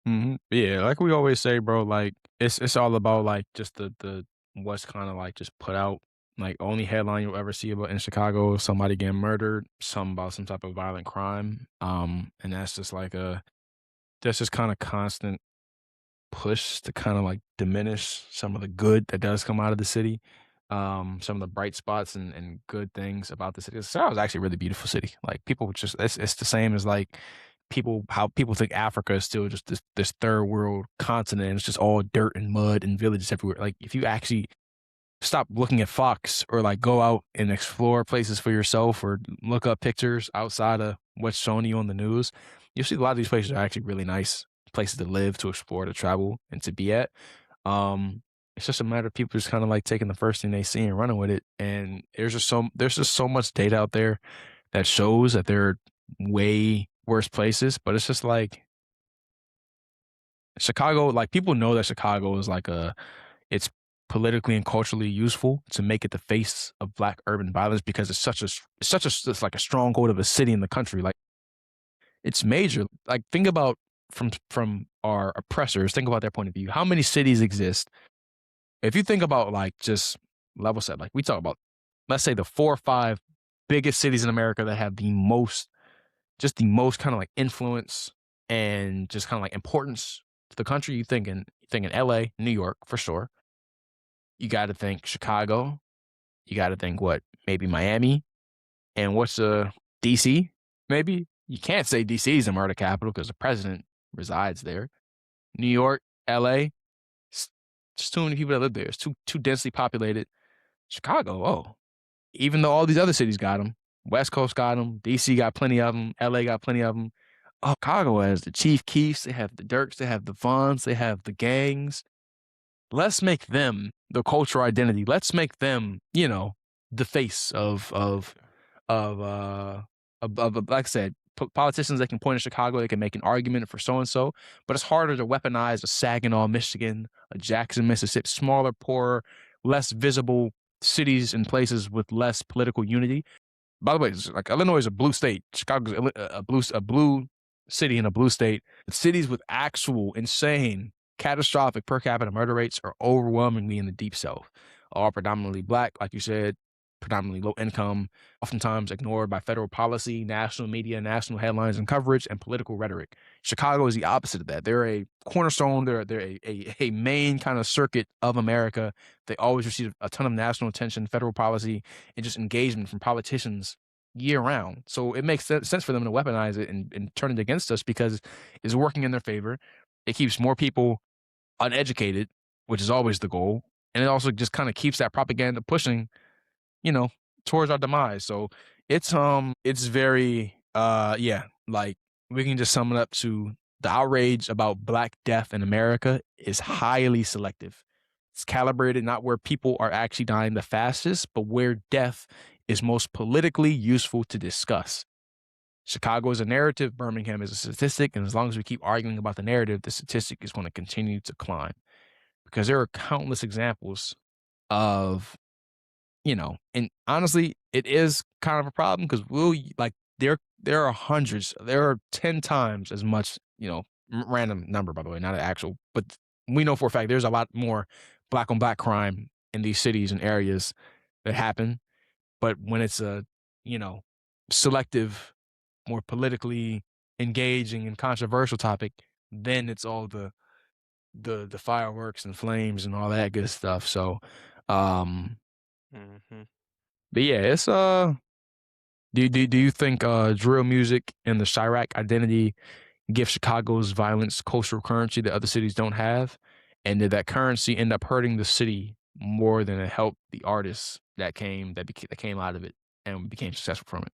Yeah, like we always say, bro, like it's all about like just the what's kind of like just put out. Like only headline you'll ever see about in Chicago is somebody getting murdered, some about some type of violent crime. And that's just like that's just kind of constant push to kind of like diminish some of the good that does come out of the city. Some of the bright spots and good things about the city. Seattle is actually a really beautiful city. Like people would just it's the same as like how people think Africa is still just this third world continent. And it's just all dirt and mud and villages everywhere. Like if you actually stop looking at Fox or like go out and explore places for yourself or look up pictures outside of what's showing you on the news, you'll see a lot of these places are actually really nice places to live, to explore, to travel, and to be at. It's just a matter of people just kind of like taking the first thing they see and running with it. And there's just so much data out there that shows that there are way worse places, but it's just like Chicago, like people know that Chicago is like it's politically and culturally useful to make it the face of black urban violence because it's like a stronghold of a city in the country. Like it's major. Like think about from our oppressors, think about their point of view. How many cities exist? If you think about like just level set, like we talk about, let's say the 4 or 5 biggest cities in America that have the most kind of like influence and just kind of like importance to the country. You thinking LA, New York for sure. You got to think Chicago. You got to think what? Maybe Miami. And what's DC? Maybe. You can't say DC is a murder capital because the president resides there. New York, LA, just too many people that live there. It's too densely populated. Chicago, oh, even though all these other cities got them, West Coast got them, DC got plenty of them, LA got plenty of them. Oh, Chicago has the Chief Keefs, they have the Dirks, they have the Vons, they have the gangs. Let's make them the cultural identity. Let's make them, the face of like I said, politicians that can point to Chicago, they can make an argument for so and so, but it's harder to weaponize a Saginaw, Michigan, a Jackson, Mississippi, smaller, poorer, less visible cities and places with less political unity. By the way, it's like Illinois is a blue state. Chicago's a blue city in a blue state. Cities with actual insane, catastrophic per capita murder rates are overwhelmingly in the deep south, all predominantly black, like you said, predominantly low income, oftentimes ignored by federal policy, national media, national headlines and coverage, and political rhetoric. Chicago is the opposite of that. They're a cornerstone. They're a main kind of circuit of America. They always receive a ton of national attention, federal policy, and just engagement from politicians year round. So it makes sense for them to weaponize it and turn it against us because it's working in their favor. It keeps more people uneducated, which is always the goal. And it also just kind of keeps that propaganda pushing, you know, towards our demise. So it's very yeah, like we can just sum it up to the outrage about Black death in America is highly selective. It's calibrated not where people are actually dying the fastest, but where death is most politically useful to discuss. Chicago is a narrative, Birmingham is a statistic, and as long as we keep arguing about the narrative, the statistic is going to continue to climb because there are countless examples of, and honestly, it is kind of a problem because like there are hundreds, there are 10 times as much, random number by the way, not an actual, but we know for a fact there's a lot more black on black crime in these cities and areas that happen. But when it's a, you know, selective, more politically engaging and controversial topic, then it's all the fireworks and flames and all that good stuff. So, um, Hmm. but yeah, it's do you think drill music and the Chirac identity give Chicago's violence cultural currency that other cities don't have? And did that currency end up hurting the city more than it helped the artists that came out of it and became successful from it?